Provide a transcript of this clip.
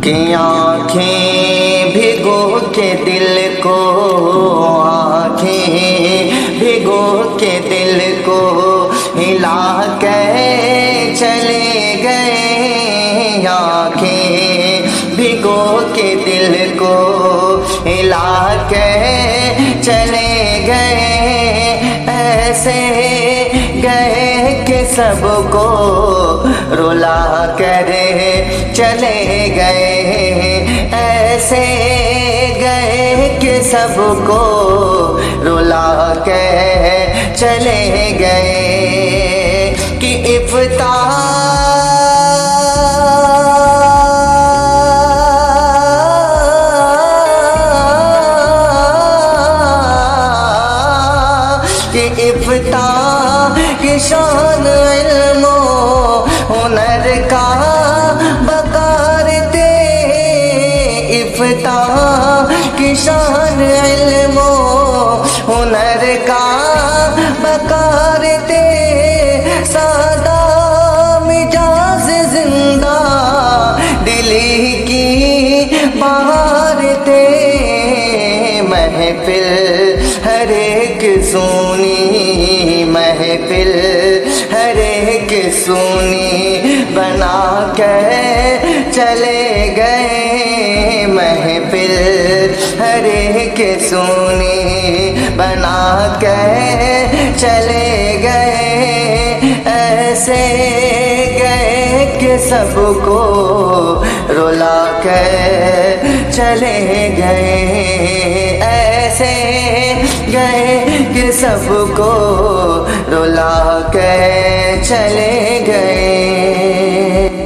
کہ آنکھیں بھگو کے دل کو، آنکھیں بھگو کے دل کو ہلا کے چلے گئے، آنکھیں بھگو کے دل کو ہلا کے چلے گئے، ایسے گئے کہ سب کو رلا کر چلے گئے، ایسے گئے کہ سب کو رلا کے چلے گئے، کہ افتاح کی شان علم و ہنر کا بکار تھے، افتاح کی شان علم و ہنر کا بکار تھے، سادہ مجاز زندہ دلی کی بہار تھے، محفل ہر ایک سونی، محفل ہر ایک سونی بنا کے چلے گئے، محفل ہر ایک سونی بنا کے چلے گئے، ایسے گئے کہ سب کو رلا کے چلے گئے، ایسے گئے کہ سب کو رلا کے چلے گئے۔